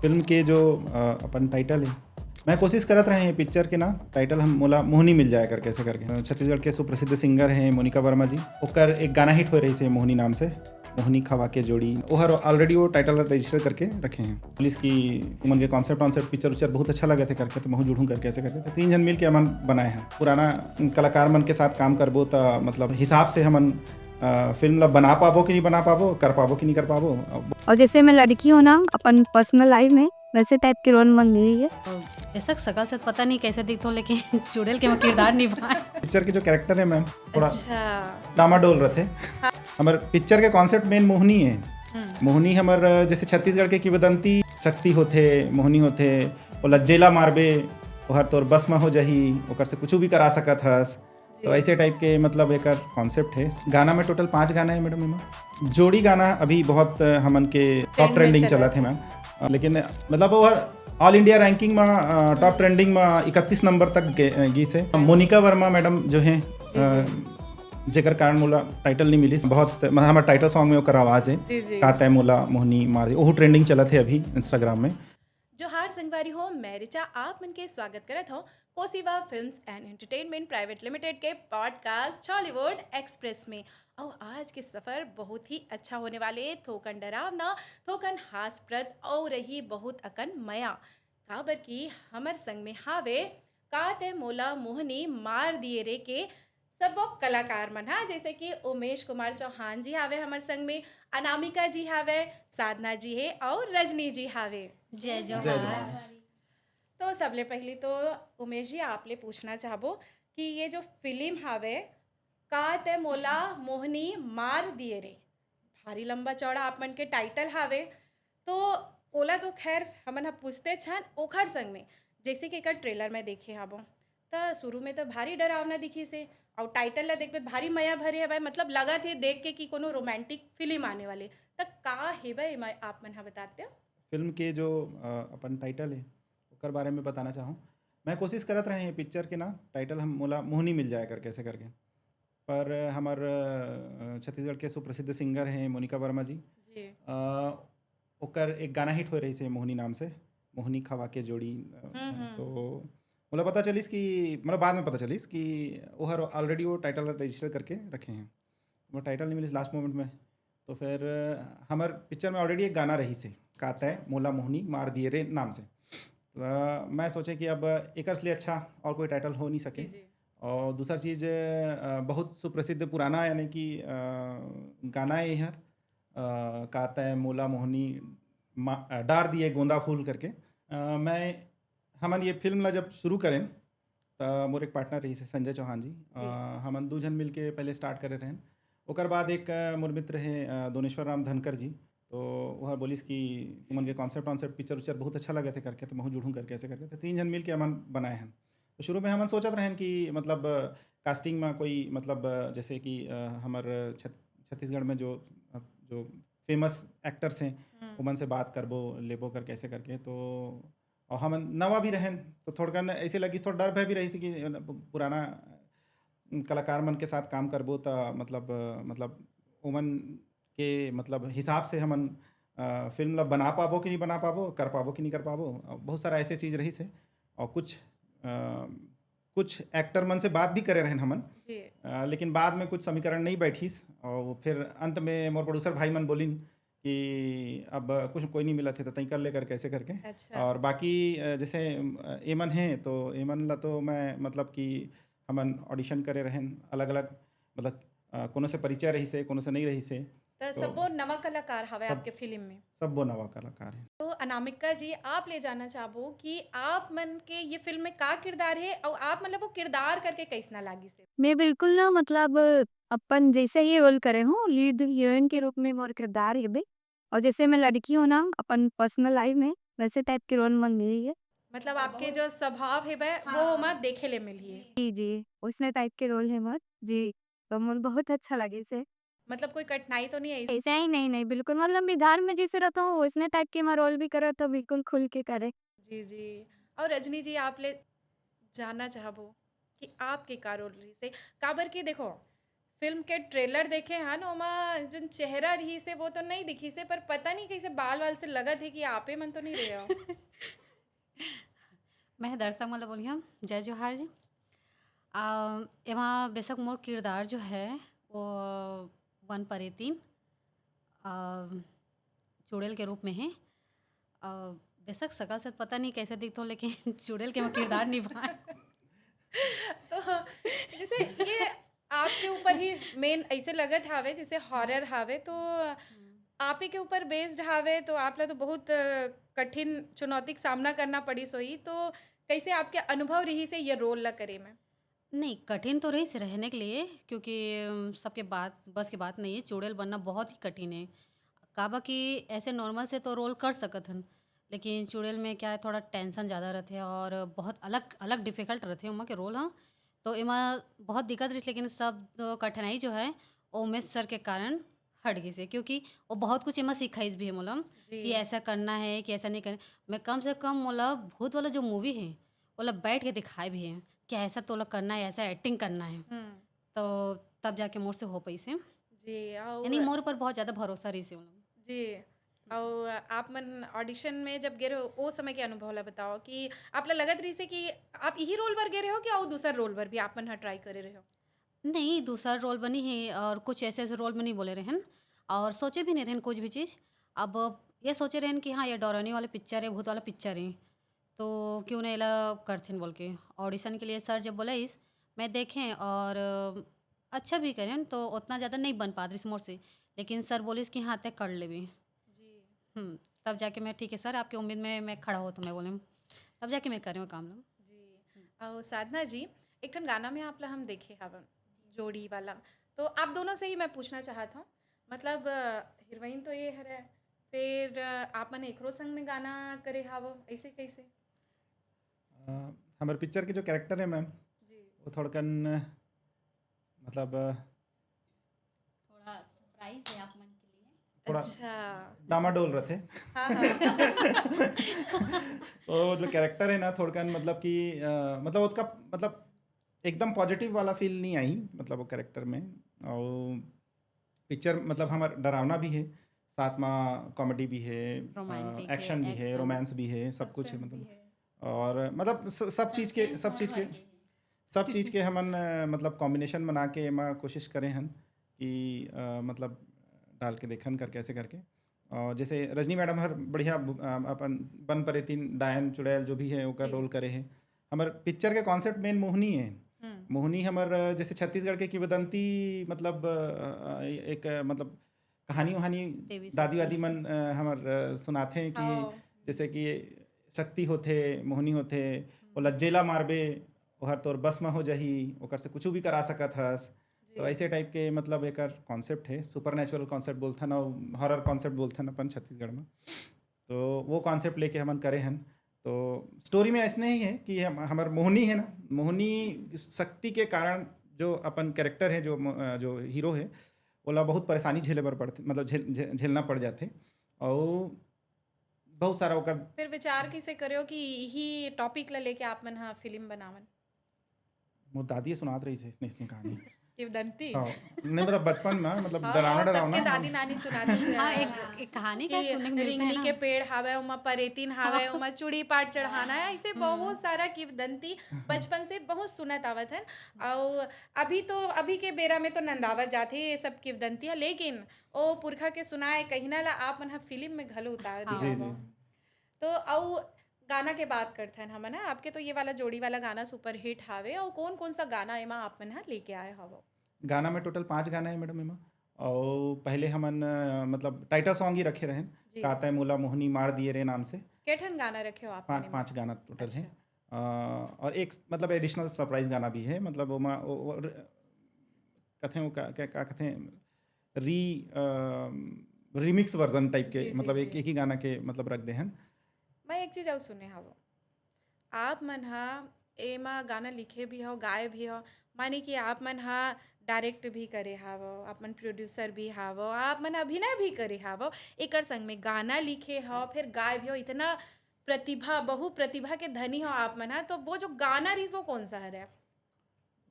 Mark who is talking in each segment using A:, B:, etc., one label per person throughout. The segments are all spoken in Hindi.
A: फिल्म के जो अपन टाइटल है, मैं कोशिश करत रहे हैं पिक्चर के ना टाइटल हम मोला मोहनी मिल जाए कर कैसे करके। छत्तीसगढ़ के सुप्रसिद्ध सिंगर हैं मोनिका वर्मा जी, ओकर एक गाना हिट हो रही से मोहनी नाम से, मोहनी खवा के जोड़ी ओहर ऑलरेडी वो टाइटल रजिस्टर करके रखे हैं। पुलिस की उमन के कॉन्सेप्ट पिक्चर उच्चर बहुत अच्छा लगे थे करके, तो मैं जुड़ूँ करके ऐसे करके तो 3 जन मिल के हमन बनाए हैं। पुराना कलाकार मन के साथ काम करबो तो मतलब हिसाब से हमन फिल्म ला बना पाबो कि नहीं बना पाबो, कर पाबो कि नहीं कर पाबो।
B: और जैसे मैं लड़की हूँ ना अपन पर्सनल लाइफ में वैसे टाइप की रोल मन मिली है।
C: ऐसा सकल से पता नहीं कैसे दिखता हूँ, लेकिन चुड़ैल के मैं किरदार निभाए।
A: पिक्चर के जो कैरेक्टर है मैम थोड़ा
D: अच्छा
A: डामाडोल रहते। हमारे पिक्चर के कॉन्सेप्ट मेन मोहनी है। मोहनी हमर जैसे छत्तीसगढ़ के किंवदंती शक्ति होते, मोहनी होते, वो लज्जेला मारबे ओहर तोर बस में हो जाही, ओकर से कुछ भी करा सकत हस। तो ऐसे टाइप के मतलब एक कॉन्सेप्ट है। गाना में टोटल 5 गाना है मैडम। इमा जोड़ी गाना अभी बहुत हमन के टॉप ट्रेंडिंग चला थे मैम, लेकिन मतलब वो ऑल इंडिया रैंकिंग में टॉप ट्रेंडिंग में 31 नंबर तक गी से। मोनिका वर्मा मैडम जो हैं जेकर कारण मोला टाइटल नहीं मिली, बहुत मतलब हमारे टाइटल सॉन्ग में ओकर आवाज़ है काता है मोला मोहनी मार, वो ट्रेंडिंग चला थे अभी इंस्टाग्राम में।
D: जोहार संगवारी हो, मैं रिचा आप मन के स्वागत करत हूँ कोसिवा films and entertainment private limited के पॉडकास्ट हॉलीवुड एक्सप्रेस में। और आज के सफ़र बहुत ही अच्छा होने वाले, थोकन डरावना, थोकन हास्यप्रद और रही बहुत अकन मया काबर की हमर संग में हावे काते मोला मोहनी मार दिए रे के सब वो कलाकार मन हा, जैसे कि उमेश कुमार चौहान जी हावे हमर संग में, अनामिका जी हावे, साधना जी है और रजनी जी हावे।
C: जय
A: जय
C: जोहार।
A: जोहार।
D: तो सबले पहले तो उमेश जी आपले पूछना चाहबो कि ये जो फिल्म हावे का ते मोला मोहनी मार दिए रे, भारी लंबा चौड़ा आप मन के टाइटल हावे, तो ओला तो खैर हमन ह पूछते छन ओखर संग में। जैसे कि एकर ट्रेलर में देखे हाबो त शुरू में तो भारी डरावना दिखी से, और टाइटल ला देखबे भारी मया भरे हवे, मतलब लगा थे देख के कि कोनो रोमांटिक फिल्म आने वाले। त का हेबे मैं आप मन ह बताते हो?
A: फिल्म के जो अपन टाइटल है ओकर बारे में बताना चाहूँ। मैं कोशिश करत रहे हैं पिक्चर के ना टाइटल हम मोला मोहनी मिल जाए कर कैसे करके, पर हमार छत्तीसगढ़ के सुप्रसिद्ध सिंगर हैं मोनिका वर्मा जी,
D: जी
A: ओकर एक गाना हिट हो रही से मोहनी नाम से, मोहनी खवा के जोड़ी। तो मुझे पता चलिस कि मतलब बाद में पता चलिस कि वो हर ऑलरेडी वो टाइटल रजिस्टर करके रखे हैं। वो टाइटल नहीं मिलिस लास्ट मोमेंट में, तो फिर हमार पिक्चर में ऑलरेडी एक गाना रही से काता है मोला मोहनी मार दिए रे नाम से। तो मैं सोचे कि अब एक लिए अच्छा और कोई टाइटल हो नहीं सके।
D: जी
A: और दूसरा चीज़ बहुत सुप्रसिद्ध पुराना यानी कि गाना है यार, काता है मोला मोहनी डार दिए गोंदा फूल करके। मैं हमन ये फिल्म ला जब शुरू करें तो मोर एक पार्टनर रही से संजय चौहान जी, हमन 2 जन मिल के पहले स्टार्ट करे रहें। ओकर बाद एक मोर मित्र है दोनेश्वर राम धनकर जी, तो वह बोलिस कि तुमन के कॉन्सेप्ट पिक्चर उच्चर बहुत अच्छा लगे थे करके, तो मैं जुड़ूँ करके ऐसे करके तो 3 जन मिल के हमन बनाए हैं। तो शुरू में हमन सोचत रहें कि मतलब कास्टिंग में कोई मतलब जैसे कि हमर छत्तीसगढ़ में जो जो फेमस एक्टर्स हैं उमन से बात करबो लेबो कर कैसे करके। तो और हमन नवा भी रहें तो थोड़ा ऐसे लगी, थोड़ा डर भय भी रही कि पुराना कलाकार मन के साथ काम करबो तो मतलब उमन के मतलब हिसाब से हमन फिल्म ला बना पाबो कि नहीं बना पाबो, कर पाबो कि नहीं कर पाबो। बहुत सारा ऐसे चीज़ रही से, और कुछ एक्टर मन से बात भी करे रहें हमन,
D: जी
A: लेकिन बाद में कुछ समीकरण नहीं बैठीस, और फिर अंत में मोर प्रोड्यूसर भाई मन बोलिन कि अब कुछ कोई नहीं मिला थे तो तई कर ले कर कैसे करके।
D: अच्छा
A: और बाकी जैसे एमन हैं तो एमन ला तो मैं मतलब कि हमन ऑडिशन करे रहें अलग अलग, मतलब कोनो से परिचय रही से कोनो से नहीं रही से।
D: तो
A: तो
D: सबो नवा कलाकार हवे
A: सब
D: आपके फिल्म में।
A: सब वो नवा कलाकार हैं।
D: तो अनामिका जी आप ले जाना चाहबो कि आप मन के ये फिल्म में का किरदार है, और आप मतलब वो किरदार करके कैसना लागी से?
B: मैं बिल्कुल ना मतलब अपन जैसे ही रोल करे हूँ लीड हीरोइन के रूप में मोर किरदार है बे। और जैसे मैं लड़की हूँ ना अपन पर्सनल लाइफ में वैसे टाइप की रोल मन मिली है।
D: मतलब आपके जो स्वभाव है वह वो मत देखे ले मिली है।
B: जी जी उसने टाइप के रोल है मोर जी। तो मोर बहुत अच्छा लगे से।
D: मतलब कोई कठिनाई तो नहीं आई?
B: ऐसा ही नहीं नहीं बिल्कुल मतलब मैं घर में जैसे रहता हूँ उसने टाइप के मैं रोल भी करे तो बिल्कुल खुल के करे।
D: जी जी। और रजनी जी आप ले जानना चाहबो कि आपके का रोल रही से, काबर की देखो फिल्म के ट्रेलर देखे हन ओमा जोन चेहरा रही से वो तो नहीं दिखी से, पर पता नहीं कैसे बाल वाल से लगत है कि आपे मन तो नहीं रहे हो।
C: मैं दर्शक मला बोलिए जय जोहार जी। एमा बेशक मोर किरदार जो है वो वन परेतीन चुड़ैल के रूप में है। बेशक शकल से पता नहीं कैसे दिखता हूँ, लेकिन चुड़ैल के मैं किरदार निभाए।
D: तो जैसे ये आपके ऊपर ही मेन ऐसे लगत हावे जैसे हॉरर हावे, तो आप ही के ऊपर बेस्ड हावे, तो आप ला तो बहुत कठिन चुनौती का सामना करना पड़ी सोई। तो कैसे आपके अनुभव रही से ये रोल ला करे में?
C: नहीं, कठिन तो रही से रहने के लिए, क्योंकि सबके बात बस की बात नहीं है। चुड़ैल बनना बहुत ही कठिन है। काबा कि ऐसे नॉर्मल से तो रोल कर सकत हन, लेकिन चुड़ैल में क्या है थोड़ा टेंशन ज़्यादा रहते और बहुत अलग अलग डिफिकल्ट रहते उमा के रोल। हाँ, तो एमा बहुत दिक्कत रही, लेकिन सब कठिनाई जो है वो उमेश सर के कारण हट गई से, क्योंकि वो बहुत कुछ एमा सिखाइस भी है मोला
D: जी।
C: कि ऐसा करना है कि ऐसा नहीं करना। मैं कम से कम मोला भूत वाला जो मूवी है वो बैठ के दिखाए भी है कि ऐसा तो लोग करना है, ऐसा एक्टिंग करना है।
D: हम्म।
C: तो तब जाके मोर से हो पाई से,
D: जी।
C: यानी
D: और
C: मोर पर बहुत ज़्यादा भरोसा रही से उन्होंने।
D: जी। और आप मन ऑडिशन में जब गे रहे हो वो समय के अनुभव ला बताओ कि आप ला लगत रही से कि आप यही रोल पर गे रहे हो कि और दूसरा रोल पर भी आप मन ट्राई करे रहे हो?
C: नहीं, दूसरा रोल बनी है और कुछ ऐसे-ऐसे रोल में नहीं बोले रहन और सोचे भी नहीं रहन कुछ भी चीज़। अब ये सोचे रहन कि हाँ, ये डरावनी वाला पिक्चर है, भूत वाला पिक्चर है, तो क्यों नहीं एला करथिन बोल के। ऑडिशन के लिए सर जब बोलाइस, मैं देखें और अच्छा भी करें, तो उतना ज़्यादा नहीं बन पात रहीस मोर से। लेकिन सर बोलिस कि हाँ, ते कर लेबे।
D: जी।
C: तब जाके मैं ठीक है सर, आपकी उम्मीद में मैं खड़ा हो, तो मैं बोली तब जाके मैं कर रही हूँ काम लो।
D: जी। और साधना जी, एक ठन गाना में आप ला हम देखे हवन जोड़ी वाला, तो आप दोनों से ही मैं पूछना चाहत हूँ। मतलब हीरोइन तो ये हरे, फिर आप मन एकरो संग में गाना करे हावो, ऐसे कैसे?
A: हमारे पिक्चर के जो कैरेक्टर है मैम,
D: जी।
A: वो थोड़कन मतलब
C: थोड़ा सरप्राइज है आप मन के लिए।
A: थोड़ा
D: अच्छा।
A: डामाडोल रहते।
D: हाँ, हाँ।
A: वो जो कैरेक्टर है ना थोड़कन मतलब कि मतलब उसका मतलब एकदम पॉजिटिव वाला फील नहीं आई मतलब वो कैरेक्टर में। और पिक्चर मतलब हमारा डरावना भी है, साथ में कॉमेडी भी है,
C: रोमांटिक है,
A: एक्शन भी है,
C: एक्शन,
A: रोमांस भी है, सब कुछ है
D: सस्पेंस भी
A: मतलब।
D: है।
A: और मतलब सब चीज़ के हमन मतलब कॉम्बिनेशन बना के एमा कोशिश करें हन कि मतलब डाल के देखन कर कैसे करके। और जैसे रजनी मैडम हर बढ़िया अपन बन परे तीन डायन चुड़ैल जो भी है ओकर
D: जी।
A: रोल करे हैं। हमार पिक्चर के कॉन्सेप्ट मेन मोहनी है।
D: हम्म।
A: मोहनी हमर जैसे छत्तीसगढ़ के किंवदंती मतलब एक मतलब कहानी वहानी
C: देवी
A: दादी
C: शक्ति।
A: वादी मन हमर सुनाते हैं कि
D: हाँ।
A: जैसे कि शक्ति होथे मोहनी होथे, वो लज्जेला मारबे ओहर तोर बस में हो जाही, ओकर से कुछ भी करा सकत हस। तो
D: जी।
A: ऐसे टाइप के मतलब एक कॉन्सेप्ट है, सुपर नेचुरल कॉन्सेप्ट बोलथन और हॉरर कॉन्सेप्ट बोलथन अपन छत्तीसगढ़ में। तो वो कॉन्सेप्ट लेके हमन करे हन। तो स्टोरी में ऐसने ही है कि हमार मोहनी है ना, मोहनी शक्ति के कारण जो अपन कैरेक्टर है जो हीरो है ओला बहुत परेशानी झेले बर पड़ते, मतलब झेलना पड़ जाते। और बहुत सारा ओकर
D: फिर विचार कैसे करे हो कि यही टॉपिक ला लेके आप मन हाँ फिल्म बनावन?
A: मोर दादी सुनात रही है इसने कहानी।
D: किवदंती।
A: हाँ, नहीं मतलब बचपन में मतलब
D: हाँ,
A: डरावना
D: हाँ,
A: डरावना
D: सबके दादी नानी सुनाती
C: हाँ,
D: है
C: एक कहानी
D: कि
C: का सुनने को मिलता है
D: रिंगनी
C: ना।
D: के पेड़ हावे उमा परेतिन हावे उमा चूड़ी पाट चढ़ाना है, ऐसे बहुत सारा किवदंती बचपन से बहुत सुनत आवत है। और अभी के बेरा में तो नंदावत जाते ये सब किवदंतियाँ, लेकिन ओ पुरखा के सुनाए कहीं ना ला आप मन हा फिल्म में घलो उतार
C: हाँ।
D: दिया
A: जी जी
D: हवा। तो औ गाना के बात करते हैं हम ना, आपके तो ये वाला जोड़ी वाला गाना सुपर हिट हावे, और कौन कौन सा गाना एमा आप मन हा लेके आए हवो?
A: गाना में टोटल 5 गाना है मैडम एमा। और पहले हमन मतलब टाइटल सॉन्ग ही रखे रहन,
D: जी।
A: काता है मोला मोहनी मार दिए रे नाम से।
D: केठन गाना रखे हो आप मन एमा?
A: 5 गाना टोटल है।
D: अच्छा।
A: और एक मतलब एडिशनल सरप्राइज गाना भी है, मतलब ओमा कथें वो क्या कथें री रिमिक्स वर्जन टाइप के,
D: जी, जी,
A: मतलब एक
D: जी।
A: एक ही गाना के मतलब रख दे हन।
D: मैं एक चीज और सुने हवो, आप मन हा एमा गाना लिखे भी हो गाए भी हो, माने कि आप मन हा डायरेक्ट भी करे हावो, आप मन प्रोड्यूसर भी हावो, आप मन अभिनय भी करे हावो, एकर संग में गाना लिखे हो फिर गाए भी हो, इतना बहु प्रतिभा के धनी हो आप मन हा। तो वो जो गाना रहीस वो कौन सा है?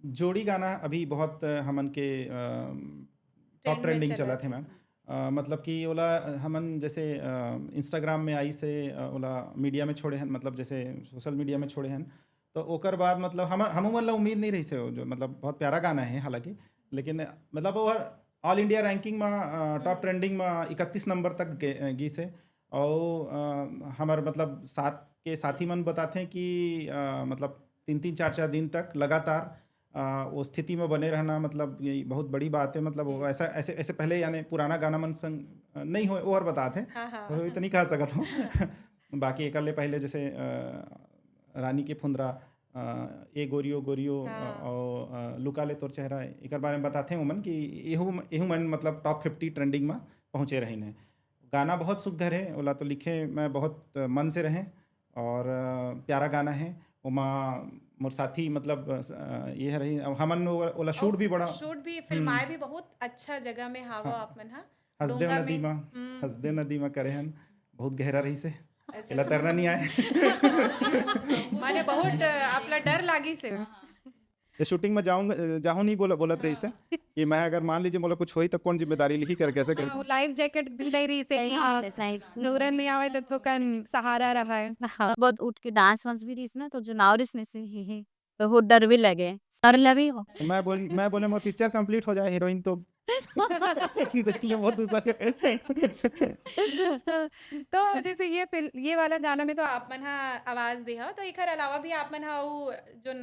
A: जोड़ी गाना अभी बहुत हमन के टॉप
D: में
A: ट्रेंडिंग
D: चला
A: चला थे मैम। मतलब कि ओला हमन जैसे इंस्टाग्राम में आई से ओला मीडिया में छोड़े हन, मतलब जैसे सोशल मीडिया में छोड़े हन। तो ओकर बाद मतलब हम मन ला उम्मीद नहीं रही से जो मतलब बहुत प्यारा गाना है हालांकि, लेकिन मतलब वो ऑल इंडिया रैंकिंग में टॉप ट्रेंडिंग में 31 नंबर तक गई से। और हमार मतलब साथ के साथी मन बताते हैं कि मतलब 3-3 4-4 दिन तक लगातार वो स्थिति में बने रहना मतलब ये बहुत बड़ी बात है। मतलब वो ऐसा ऐसे ऐसे पहले यानी पुराना गाना मन संग नहीं हो और बताते हैं,
D: हाँ हाँ
A: तो इतनी कह सकत हूँ। बाकी एक ले पहले जैसे रानी के फुंदरा, ए गोरियो गोरियो
D: हाँ
A: और लुका ले तोर चेहरा, एक बारे में बताते हैं उमन कि एहू मन मतलब टॉप 50 ट्रेंडिंग में पहुँचे रही ने। गाना बहुत सुघर है, ओला तो लिखे मैं बहुत मन से रहे और प्यारा गाना है। उमा मोर साथी मतलब ये रही हमन ओला शूट भी बड़ा
D: शूट भी फिल्माए भी बहुत अच्छा जगह में हावा आप मन हा
A: हंसदेव
D: डोंगा
A: नदी
D: में
A: में हंसदेव नदी में करे हन, बहुत गहरा रही से
D: अच्छा
A: एला तैरना नहीं आए।
D: माने बहुत आपला डर लागी से
A: ये शूटिंग में जाऊँ नहीं बोलत रही से कि मैं अगर मान लीजिए मोला कुछ होई तो कौन जिम्मेदारी लिखी कर कैसे कर।
E: लाइफ जैकेट भी नहीं रही से नूरन नहीं आवे तो कन सहारा रहा है।
B: हाँ, बहुत उठ के डांस वांस भी रही ना, तो जो नावरिस ने से ही तो वो डर भी लगे सर लभी हो।
A: मैं बोले मोर पिक्चर कंप्लीट हो जाए हीरोइन तो देखिए बहुत दूसरा।
E: तो जैसे ये वाला गाना में तो
D: आप मन हा आवाज दे हो तो एकर अलावा भी आप मन हा उ जोन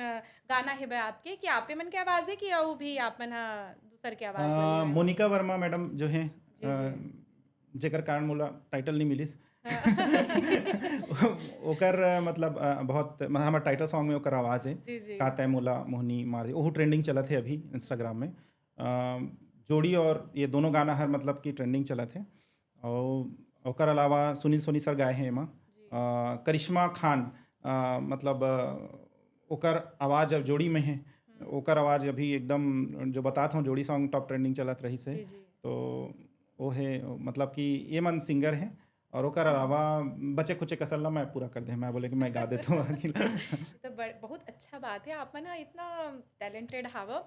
D: गाना है बे आपके कि आपे मन के आवाज है कि औ भी आप मन हा दूसर के आवाज वाले हैं?
A: मोनिका वर्मा मैडम जो हैं
D: जी
A: जेकर कारण मोला टाइटल नहीं मिलिस। ओकर मतलब बहुत हमार टाइटल सॉन्ग में ओकर आवाज़ है
D: जी जी
A: का तय मोला मोहनी मार दे, ओहू ट्रेंडिंग चला थे अभी इंस्टाग्राम में। जोड़ी और ये दोनों गाना हर मतलब कि ट्रेंडिंग चला थे। और ओकर अलावा सुनील सोनी सर गाए हैं एमा। करिश्मा खान मतलब ओकर आवाज़ अब जोड़ी में है, ओकर आवाज़ अभी एकदम जो बताता हूँ जोड़ी सॉन्ग टॉप ट्रेंडिंग चलत रही से।
D: जी जी
A: तो वो है मतलब कि ये मन सिंगर है। और ओकर अलावा बचे खुचे कसर ला मैं पूरा कर दे, मैं बोले कि मैं गा देता हूँ।
D: तो बहुत अच्छा बात है आप मन हा इतना टैलेंटेड हावा।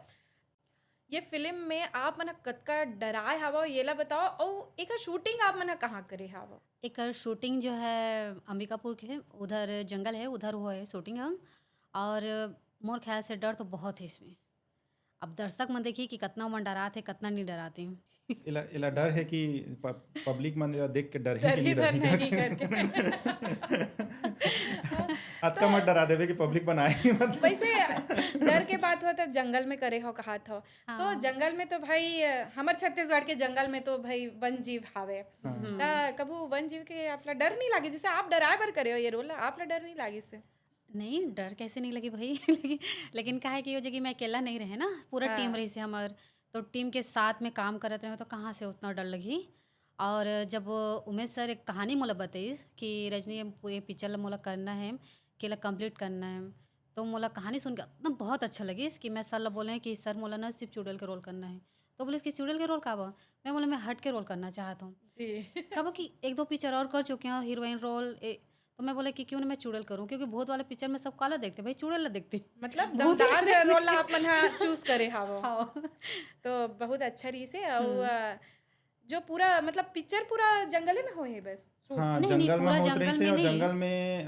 D: ये फिल्म में आप मन हा कतका डराए हावा ये ला बताओ और एकर शूटिंग आप मन हा कहाँ करे हावा?
C: एक शूटिंग जो है अंबिकापुर के उधर जंगल है, उधर हुआ है शूटिंग हम। और मोर ख्याल से डर तो बहुत है इसमें। अब दर्शक मन देखिए कि कितना मन डराते कितना नहीं डराते।
A: इला डर है कि पब्लिक मन इला देख के डर है
D: डर
A: कि
D: ही
A: नहीं
D: भर
A: डर
D: नहीं करके
A: अतका मत डरा देवे कि पब्लिक बनाए मतलब।
D: वैसे डर के बात हुआ तो जंगल में करे हो कहा था तो
C: हाँ।
D: जंगल में तो भाई हमर छत्तीसगढ़ के जंगल में तो भाई वन जीव हावे ता कबू वन जीव के आपला डर नहीं लागे जैसे आप डराए बर करे हो ये रोल आपला डर नहीं लागे से?
C: नहीं डर कैसे नहीं लगी भाई। लेकिन का है कि वो जगह मैं अकेला नहीं रहे ना, पूरा
D: हाँ।
C: टीम रही से हमार, तो टीम के साथ में काम करत रहे तो कहाँ से उतना डर लगी। और जब वो उमेश सर एक कहानी मोला बताई कि रजनी ये पूरे पिक्चर मोला करना है, केला कंप्लीट करना है, तो मोला कहानी सुन के इतना बहुत अच्छा लगी कि मैं सर ला बोले कि सर मोला ना सिर्फ चुड़ैल के रोल करना है। तो बोले कि चुड़ैल के रोल का बा? मैं बोला मैं हट के रोल करना चाहता हूँ।
D: जी
C: कब कि एक दो पिक्चर और कर चुके हैं हीरोइन रोल, तो मैं बोले कि क्यों ना मैं चुड़ैल करूँ, क्योंकि भूत वाले पिक्चर में सब काला देखते भाई, चुड़ैल ला देखते।
D: मतलब दमदार रोल ला आप मन हा चूज करे हावो
C: हाँ।
D: तो बहुत अच्छा रही से और जो पूरा मतलब पिक्चर पूरा जंगल में होए है बस shoot?
A: हाँ
C: नहीं, नहीं,
A: जंगल में
C: पूरा
A: होत
C: जंगल
A: रही से
C: में
A: और
C: नहीं।
A: जंगल में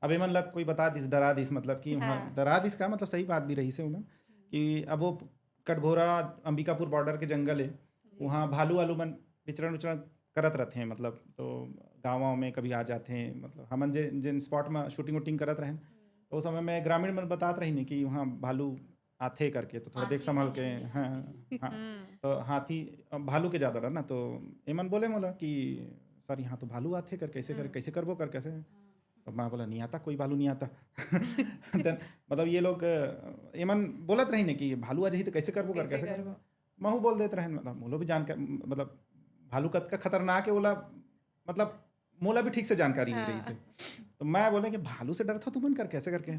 A: अबे मन लग कोई बता दिस डरा दिस मतलब कि हाँ
D: हाँ।
A: डरा दिस का मतलब सही बात भी रही से उमन कि अब वो कटघोरा अंबिकापुर बॉर्डर के जंगल है, वहाँ भालू वालू मन विचरण उचरण करत रहते हैं मतलब। तो गाँव में कभी आ जाते हैं मतलब हमन जिन स्पॉट में शूटिंग वूटिंग करत रहें तो उस समय में ग्रामीण मन बतात रही नहीं कि वहाँ भालू आथे करके, तो थोड़ा देख संभाल के। हाँ हाँ तो हाथी भालू के ज़्यादा डर ना, तो एमन बोले मोला कि सर यहाँ तो भालू आथे कर कैसे करबो कर कैसे। तो मैं बोला नहीं आता, कोई भालू नहीं आता। Then, मतलब ये लोग एमन बोलत रही ने कि भालू आ जाही तो कैसे करबो कर कैसे करबो। महू बोल देते रहे मतलब मोलो भी जानकार मतलब भालू का खतरनाक है ओला मतलब मोला भी ठीक से जानकारी नहीं रही से। तो मैं बोले कि भालू से डरता तुमन कर कैसे करके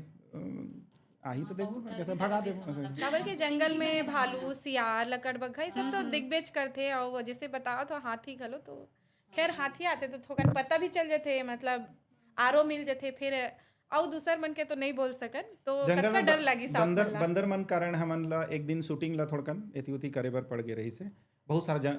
A: आही तो देखो कैसे भगा देबो ऐसे।
D: काबर के जंगल में भालू सियार लकड़बग्घा ये सब तो दिग्बेच करथे और जैसे बताओ तो हाथी घलो तो खैर हाथी आते तो थोकन पता भी चल जाते मतलब आरो मिल जाते फिर और दूसर मन के तो नहीं बोल सकन, तो
A: जंगल
D: कतका
A: में
D: डर लगी सांप
A: बंदर
D: मन ला?
A: बंदर मन कारण हमन ला एक दिन शूटिंग ला थोड़कन एती उती करे बर पड़ गे रही से। बहुत सारा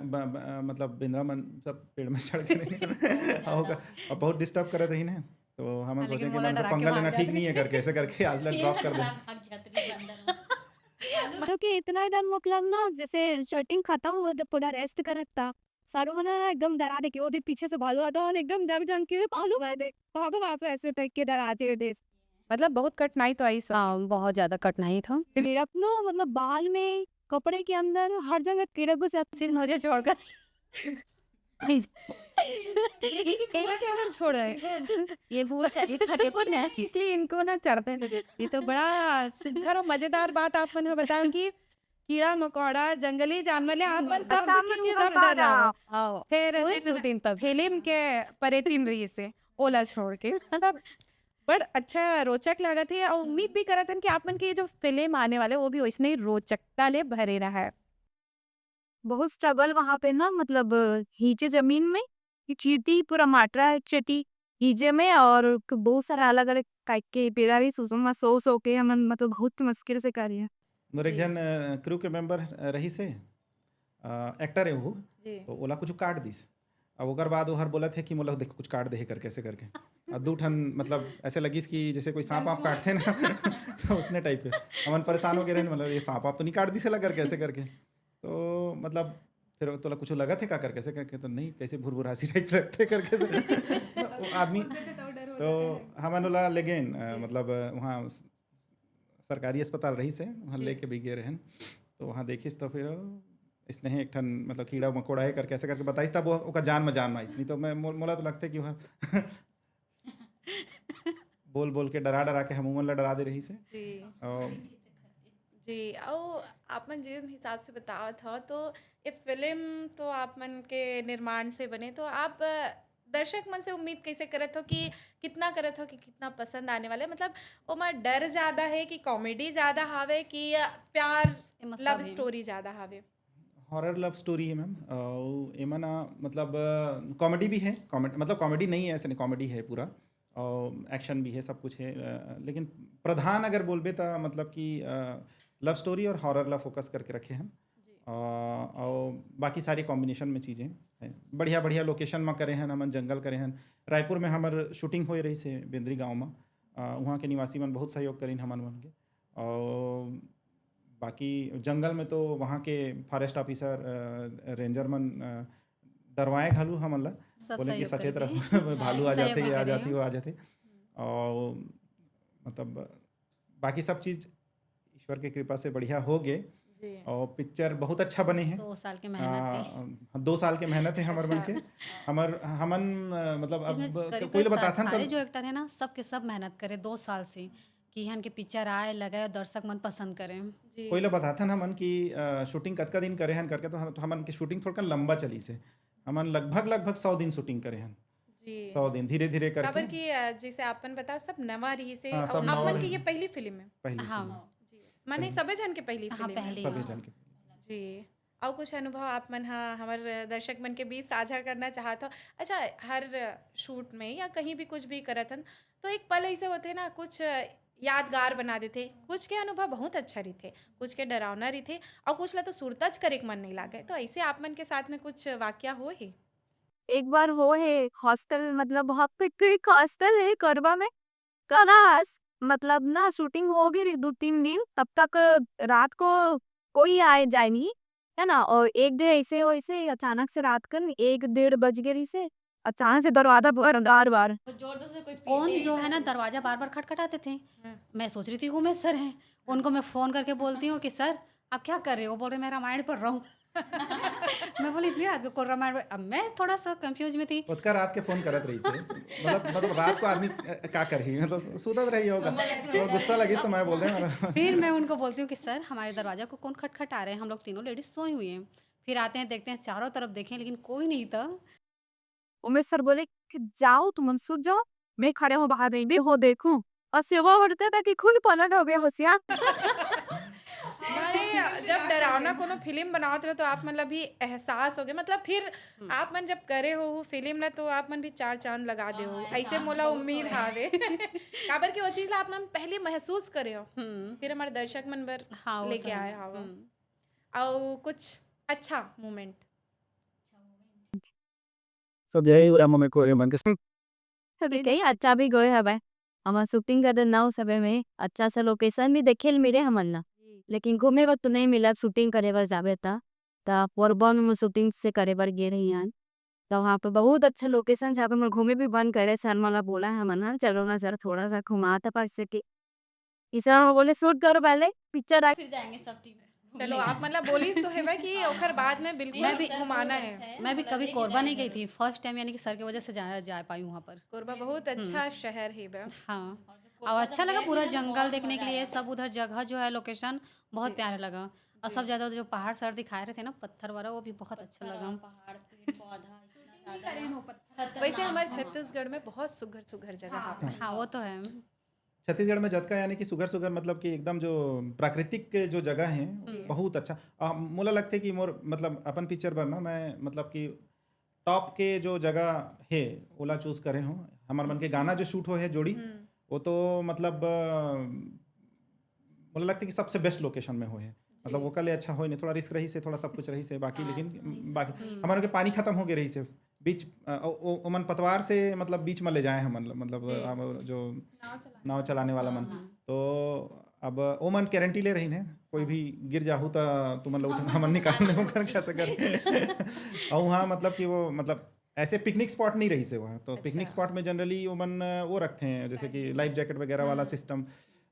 A: मतलब बेंद्रा मन सब पेड़ में चढ़ के रही और बहुत डिस्टर्ब करत रही ने, तो हमन सोचे
C: लेकिन
A: कि
C: मोला
A: मन से
C: डरा के
A: पंगा
C: भाग
A: लेना ठीक
C: जात
A: नहीं है
C: रहिस।
A: करके ऐसे करके आज ला ड्रॉप कर दे।
C: भाग जात रही बंदर मन।
B: क्योंकि इतना एकदम मतलब ना जैसे शूटिंग खत्म हुआ तो पूरा रेस्ट करत था। सारू मना एकदम डरा दे के वो भी पीछे से भालू आता और एकदम डर जम के भालू भाई दे भागो वहां से ऐसे टाइप के डराते हुए देश।
E: मतलब बहुत कठिनाई तो आई सब।
C: हाँ, बहुत ज्यादा कठिनाई था।
B: कीड़कनो मतलब बाल में कपड़े के अंदर हर जगह कीड़े घुस जाते सिर्फ मुझे छोड़कर।
E: केला के अंदर छोड़ रहे
B: ये पूरा खड़े को ना इसलिए इनको ना चढ़ते थे।
E: ये तो बड़ा सुंदर और मजेदार बात आप मैंने बताया कि कीड़ा मकोड़ा जंगली जानवर आप मन सब
B: सामने
E: के
B: पूरा
E: सब डर
B: बारा।
E: रहा फिर शूटिंग तब फिल्म के परेतीन रही से ओला छोड़ के मतलब बड़ अच्छा रोचक लगा थे और उम्मीद भी करत हन कि आप मन की जो फिल्म आने वाले वो भी वैसने ही रोचकता ले भरे रहा है।
B: बहुत स्ट्रगल वहां पे ना मतलब नीचे जमीन में कि चींटी पूरा मात्रा है चटी नीचे में और बहुत सारा अलग अलग टाइप के पेड़ा भी सुसुमा सो के हमन मतलब बहुत मुश्किल से करिए।
A: मोर एक जन क्रू के मेंबर रही से एक्टर है वो,
D: जी
A: तो ओला कुछ काट दिस। अब ओकर बाद वो हर बोला थे कि मोला देख कुछ काट दे है करके ऐसे करके। और दू ठन मतलब ऐसे लगिस कि जैसे कोई सांप आप काटते ना तो उसने टाइप के हमन परेशान हो गए रहे मतलब ये सांप आप तो नहीं काट दी से लग करके ऐसे करके। तो मतलब फिर तोला कुछ लगा थे का करके ऐसे करके, तो नहीं कैसे भुरभुरासी टाइप लगते करके से। तो वो आदमी तो हमन ओला ले गए मतलब वहाँ सरकारी अस्पताल रही से वहाँ लेके भी गए रहन। तो वहाँ देखिस तो फिर इसने एक ठन मतलब कीड़ा मकोड़ा है करके ऐसे करके बताइस, तब वो ओकर जान में जान आइस। नहीं तो मैं मोला तो लगता है कि वहाँ बोल बोल के डरा डरा के हम मन ला डरा दे रही से।
D: जी
A: और
D: जी और आप मन जिन हिसाब से बतावा था तो ये फिल्म तो आप मन के निर्माण से बने, तो आप दर्शक मन से उम्मीद कैसे करत हो कि कितना करत हो कि कितना पसंद आने वाला है? मतलब ओमा डर ज्यादा है कि कॉमेडी ज्यादा हावे कि प्यार
C: एमा सब
D: लव
C: है।
D: स्टोरी ज्यादा हावे?
A: हॉरर लव स्टोरी है मैम। और एमन मतलब कॉमेडी भी है, मतलब कॉमेडी नहीं है ऐसे नहीं, कॉमेडी है पूरा और एक्शन भी है, सब कुछ है। लेकिन प्रधान अगर बोलबे तो मतलब कि लव स्टोरी और हॉरर ला फोकस करके रखे हैं। और बाकी सारी कॉम्बिनेशन में चीज़ें हैं। बढ़िया बढ़िया लोकेशन में करे हैं हमन, जंगल करे हैं। रायपुर में हमार शूटिंग हो रही से बेंद्री गाँव में। वहाँ के निवासी मन बहुत सहयोग करीन हमन मन के। और बाकी जंगल में तो वहाँ के फॉरेस्ट ऑफिसर रेंजर मन डरवाए घालू हमन ला,
C: सब
A: बोले कि
C: सहयोग
A: सचेत
C: करके।
A: रहो भालू आ
C: सहयोग
A: जाते
C: भी
A: ये आ
C: करे
A: जाती
C: हैं।
A: वो आ जाते। और मतलब बाकी सब चीज़ ईश्वर की कृपा से बढ़िया हो गए।
D: जी
A: और पिक्चर बहुत अच्छा बने हैं।
C: 2 साल की मेहनत की।
A: 2 साल के मेहनत है हमर मन के। हमर हमन मतलब अब
C: इसमें करीब
A: कोई बताथन
C: सारे
A: तो
C: जो एक्टर है ना सब के सब मेहनत करे 2 साल से कि यहाँ के पिक्चर आए लगे और दर्शक मन पसंद करें।
D: जी
A: कोई बताथन हमन की शूटिंग कतका दिन करे हन करके, तो हमन की शूटिंग थोड़ा लंबा चली से। हमन लगभग 100 दिन शूटिंग करे हन।
D: जी
A: 100 दिन धीरे धीरे
D: काबर
A: करके।
D: की जैसे आपन बताओ सब नवा रही से
A: हाँ, सब
D: और
A: नवा
D: आपन की
A: रही।
D: ये पहली फिल्म है?
A: पहली
C: हाँ
A: फिल्म
D: जी माने सबे जन के पहली
C: हाँ
D: फिल्म है?
C: पहले
A: सभी जन के।
D: जी और कुछ अनुभव आप मन हाँ हमार दर्शक मन के बीच साझा करना चाहत हो? अच्छा, हर शूट में या कहीं भी कुछ भी करत हन तो एक पल ऐसे होते ना, कुछ यादगार बना देते, कुछ के अनुभव बहुत अच्छा रही थे, कुछ के डरावना रही थे और कुछ ला तो सुरतज करे के मन नहीं लागे। तो ऐसे आप मन के साथ में कुछ वाकया हो ही?
B: एक बार वो है हॉस्टल मतलब वहाँ पे एक हॉस्टल है करबा में कलास मतलब ना शूटिंग हो गई 2-3 दिन तब तक रात को कोई आए जाए नहीं है ना। और एक दिन ऐसे वैसे अचानक से रात कर 1-1:30 बज गई से अचानक से दरवाजा बार बार
C: कौन जो है ना दरवाजा बार बार खटखटाते थे। मैं सोच रही थी वो मैं सर हैं, उनको मैं फ़ोन करके बोलती हूँ कि सर आप क्या कर रहे हो? बोल रहे मैं रामायण पढ़ रहा हूँ। मैं बोली इतनी रात को रामायण अब मैं थोड़ा सा कंफ्यूज में थी।
A: उतका रात के फोन करत रही से मतलब रात को आदमी का कर ही मतलब सुतत रही होगा, तो गुस्सा लगिस तो मैं बोल दे।
C: फिर मैं उनको बोलती हूँ कि सर हमारे दरवाजा को कौन खटखटा रहे हैं? हम लोग तीनों लेडीज सोई हुई हैं। फिर आते हैं देखते हैं चारों तरफ देखें लेकिन कोई नहीं था।
B: उमेश सर बोले कि जाओ तुम सूझ जाओ मैं खड़े हो बाहर नहीं भी हो देखूं और सेवा बढ़ते था कि खुद पलट हो गया होशियार।
D: माने जब डरावना कोनो फिल्म बनावत रहो तो आप मतलब भी एहसास हो गए मतलब फिर आप मन जब करे हो फिल्म ला तो आप मन भी 4 चांद लगा दे हो ऐसे मोला उम्मीद हावे काबर की वो चीज ला आप मन पहले महसूस करे हो फिर हमारे दर्शक मन बर
C: हाँ, वो
D: लेके
C: तो है।
D: आए हवा और कुछ अच्छा मोमेंट
F: सब यही हम को मन के
B: कभी कहीं अच्छा भी गए हवे हमार शूटिंग करे ना उस समय में अच्छा सा लोकेशन भी देखे मिले हमन ला लेकिन घूमे वक्त तो नहीं मिला शूटिंग करे बर जावे ता पोरबन में शूटिंग से करे बर गे रही हन तो वहाँ पे बहुत अच्छा लोकेशन जहाँ पे हम घूमे भी बंद करे सर मला बोला है हमन चलो ना सर थोड़ा सा घुमा था पास से कि इस बोले शूट करो पहले पिक्चर आ
C: फिर जाएंगे सब टीम
D: चलो आप मतलब बोलिस तो है कि ओखर बाद में
C: मैं
D: बिल्कुल
C: भी
D: घुमाना है
C: मैं भी कभी कोरबा नहीं गई थी फर्स्ट टाइम यानी कि सर की वजह से जा पाई वहाँ पर
D: कोरबा बहुत अच्छा शहर है बा
C: हाँ और अच्छा लगा पूरा जंगल देखने के लिए सब उधर जगह जो है लोकेशन बहुत प्यारा लगा और सब ज्यादा जो पहाड़ सर दिखाए रहे थे ना पत्थर वाला वो भी बहुत अच्छा लगा
D: वैसे हमारे छत्तीसगढ़ में बहुत सुघर सुघर जगह है
C: हाँ वो तो है
A: छत्तीसगढ़ में जतका यानी कि सुगर सुगर मतलब कि एकदम जो प्राकृतिक जो जगह हैं बहुत अच्छा मोला लगते कि मोर मतलब अपन पिक्चर पर ना मैं मतलब कि टॉप के जो जगह है ओला चूज करे हूँ हमार मन के गाना जो शूट हो है जोड़ी वो तो मतलब मुझे लगता है कि सबसे बेस्ट लोकेशन में हो है मतलब वो कल अच्छा हो नहीं थोड़ा रिस्क रही से थोड़ा सब कुछ रही से बाकी लेकिन बाकी हमारे के पानी खत्म हो गए रही से बीच ओमन पतवार से मतलब बीच में ले जाए हम मतलब जो नाव चलाने वाला मन तो अब ओमन गारंटी ले रही ने कोई भी गिर जाहू तो तुमन लोग हमन निकालने हो कर कैसे कर और वहाँ मतलब कि वो मतलब ऐसे पिकनिक स्पॉट नहीं रही से वहाँ तो पिकनिक स्पॉट में जनरली ओमन वो रखते हैं जैसे कि लाइफ जैकेट वगैरह वाला सिस्टम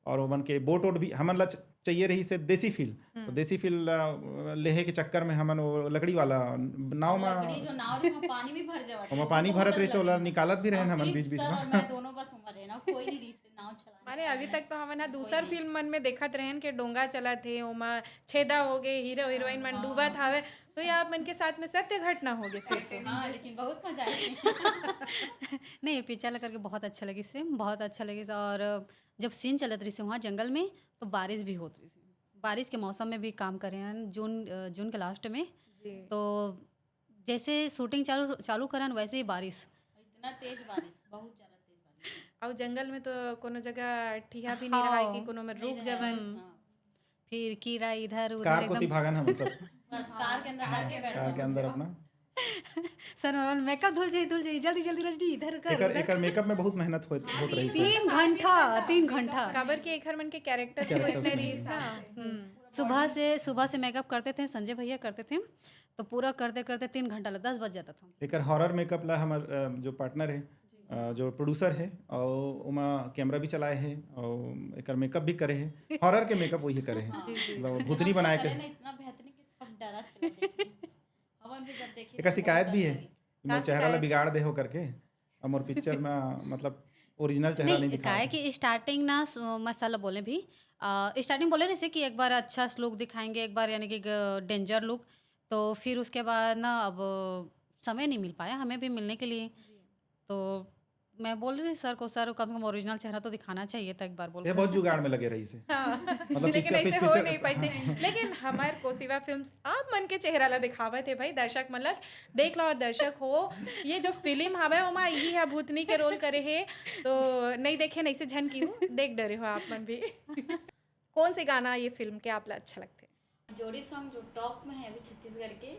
A: और ओमन के बोट वोट भी हमन ला चाहिए रही से देसी फील तो देसी फील लेहे के चक्कर में हमन वो लकड़ी वाला नाव में
C: पानी भी भर जावा
A: ओमा पानी भरत रही से ओला निकालत भी रहे हमन बीच बीच में
C: मैं दोनों बस उमर है ना कोई नहीं रीस नाव चला
D: माने अभी तक तो हमन हा दूसर फिल्म मन में देखत रहन के डोंगा चलत थे ओमा छेदा हो गए हीरो हीरोइन मन डूबत हावे तो ये आप मन के साथ में सत्य घटना हो गई फिर तो
C: हाँ लेकिन बहुत मजा आई नहीं पिक्चर लग करके बहुत अच्छा लगी से बहुत अच्छा लगी से और जब सीन चलत रही से वहाँ जंगल में तो बारिश भी होत रही से बारिश के मौसम में भी काम करे हैं जून के लास्ट में तो जैसे शूटिंग चालू करन वैसे ही बारिश इतना तेज बारिश बहुत ज़्यादा तेज बारिश
D: और जंगल में तो कोनो जगह ठिया भी नहीं रहा है कि कोनो में रुक जवन
C: फिर कीड़ा इधर उधर
A: कार को भागन हम सब
C: बस कार के अंदर जाके बैठ
A: कार के अंदर अपना
C: सर मेकअप धुल जाई जल्दी जल्दी रजनी इधर
A: एकर मेकअप में बहुत मेहनत होत रही से
C: 3 घंटा
D: काबर के एक हर मन के कैरेक्टर के वैसने रहीस ना
C: सुबह से मेकअप करते थे संजय भैया करते थे तो पूरा करते करते 3 घंटा लग 10 बज जाता था
A: एकर हॉरर मेकअप ला हमर जो पार्टनर है जो प्रोड्यूसर है और उमा कैमरा भी चलाए है और एकर मेकअप भी करे है हॉरर के मेकअप वही करे है मतलब भूतनी बनाए के
C: इतना बेहतरीन कि सब डरा थे हवन भी जब देखे
A: एकर शिकायत भी है मोर चेहरा ला बिगाड़ दे हो करके और मोर पिक्चर में मतलब ओरिजिनल चेहरा नहीं दिखा
C: है कि स्टार्टिंग ना मसाला बोले भी स्टार्टिंग बोले जैसे कि एक बार अच्छा लुक दिखाएंगे एक बार यानी कि डेंजर लुक तो फिर उसके बाद ना अब समय नहीं मिल पाया हमें भी मिलने के लिए तो मैं बोल रही थी सर को सर कम से कम ओरिजिनल चेहरा तो दिखाना चाहिए था एक बार बोल
A: ये बहुत जुगाड़ में लगे रही से
D: मतलब लेकिन ऐसे हो नहीं पैसे लेकिन हमार कोसिवा फिल्म्स आप मन के चेहरा ला दिखावे थे भाई दर्शक मन लग देख लो और दर्शक हो ये जो फिल्म हवे ओमा यही है भूतनी के रोल करे है तो नहीं देखे नहीं से झन की हूँ देख डरे हो आप मन भी कौन से गाना ये फिल्म के आप ला अच्छा लगते
G: जोड़ी सॉन्ग जो टॉप में है अभी छत्तीसगढ़ के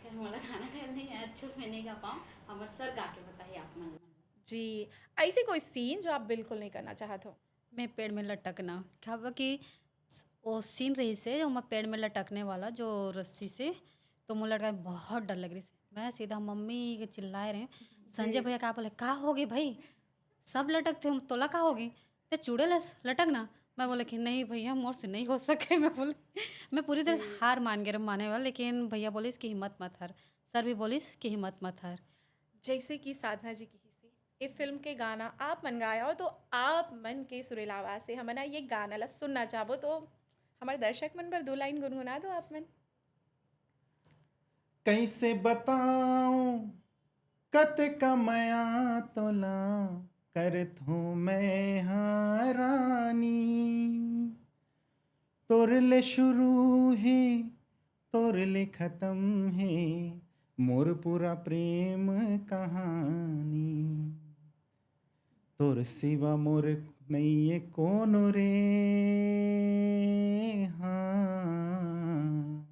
G: खैर मोला गाना कर नहीं है अच्छे से नहीं गा पाऊँ हमारे सर गा के बताइए आप मन
D: जी ऐसे कोई सीन जो आप बिल्कुल नहीं करना चाहते हो
C: मैं पेड़ में लटकना क्या हुआ कि वो सीन रही से जो मैं पेड़ में लटकने वाला जो रस्सी से तो मुझे लटका बहुत डर लग रही से मैं सीधा मम्मी के चिल्लाए रहे संजय भैया कहा बोले का होगी भाई सब लटकते हम तोला का होगी तो चूड़ेलस लटकना मैं बोले कि नहीं भैया मोर से नहीं हो सके मैं बोले मैं पूरी तरह से हार मान गया माने वाला लेकिन भैया बोलिस कि हिम्मत मत हार सर भी बोलिस कि हिम्मत मत हार
D: जैसे कि साधना जी की ये फिल्म के गाना आप मन गाया हो तो आप मन के सुरीला आवाज से हमना ये गाना ला सुनना चाहो तो हमारे दर्शक मन पर 2 लाइन गुनगुना दो आप मन
A: कैसे बताऊं कत कमया तोला कर थू मैं हारानी तोर ले शुरू है तोर ले खत्म है मोर पूरा प्रेम कहानी तोर सिवा मोर नहीं है कौन रे हाँ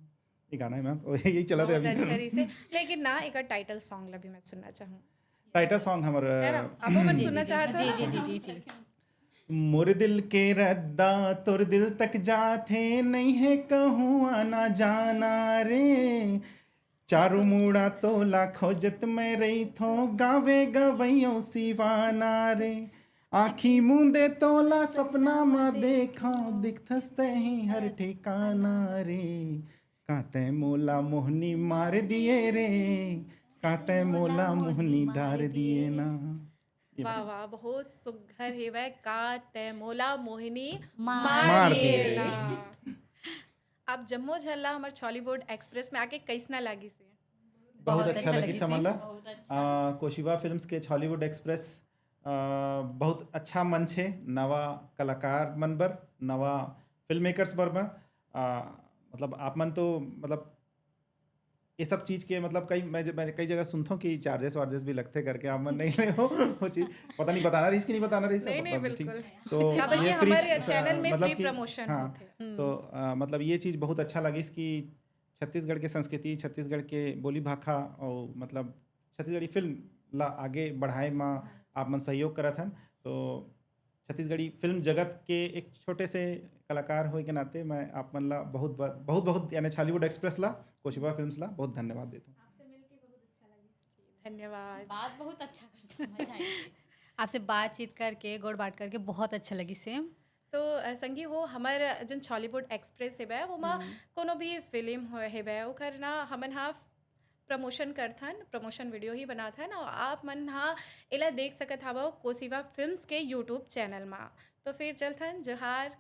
A: ये गाना है मैम यही चला था
D: बहुत
A: अभी
D: अच्छा रही से लेकिन ना एक टाइटल सॉन्ग ला भी मैं सुनना चाहूँ
A: टाइटल सॉन्ग
D: है ना
A: हमारा
D: आप मन सुनना चाहते हो
C: जी जी जी जी जी
A: मोर दिल के रद्दा तोर दिल तक जाथे नहीं है कहूँ आना जाना रे चारू मूड़ा तोला खोजत में रही थो गावे गवैयों सिवाना रे आखी मूंदे तोला सपना में देखा दिखथस्ते ही हर ठिकाना रे काते मोला मोहनी मार दिए रे काते मोला मोहनी डार दिए ना ये
D: वाह वाह बहुत सुघर है वह का तैमोला मोहिनी
C: मार
D: मार
A: दिए।
D: दिए अब जम्मो झल्ला हमार छॉलीवुड एक्सप्रेस में आके कैसना लागी से
A: बहुत अच्छा लगी
C: लगी
A: समझला
G: बहुत अच्छा
A: कोशिवा फिल्म्स के हॉलीवुड एक्सप्रेस बहुत अच्छा मंच है नवा कलाकार मन बर नवा फिल्म मेकर्स बर मतलब आप मन तो मतलब ये सब चीज़ के मतलब मैं कई जगह सुनता हूँ कि चार्जेस वार्जेस भी लगते करके आप मन नहीं ले हो वो चीज़ पता नहीं बताना रही कि नहीं बताना रही
D: नहीं नहीं
A: ठीक।
D: बिल्कुल
A: तो
D: क्या बल्कि
A: ये free,
D: हमारे चैनल में
A: मतलब
D: फ्री
A: कि-
D: प्रमोशन
A: हाँ,
D: होते
A: तो मतलब ये चीज़ बहुत अच्छा लगी इसकी छत्तीसगढ़ के संस्कृति छत्तीसगढ़ के बोली भाखा और मतलब छत्तीसगढ़ी फिल्म ला आगे बढ़ाए में आप मन सहयोग करत हन तो छत्तीसगढ़ी फिल्म जगत के एक छोटे से कलाकार होए के नाते मैं आप मन ला बहुत बहुत बहुत यानी हॉलीवुड एक्सप्रेस ला कोशिवा फिल्म्स ला बहुत धन्यवाद देता हूँ
D: धन्यवाद
G: बात बहुत अच्छा करते हैं मजा आएगी
C: आपसे बातचीत करके गोड़ बात करके बहुत अच्छा लगी से
D: तो संगी हो हमार जन छॉलीवुड एक्सप्रेस है वो माँ कोनो भी फिल्म हो है ओकर ना हमन हाँ प्रमोशन करथन प्रमोशन वीडियो ही बनाथन और आप मन हाँ एला देख सकत हवा कोसिवा फिल्म्स के यूट्यूब चैनल में तो फिर चलथन जोहार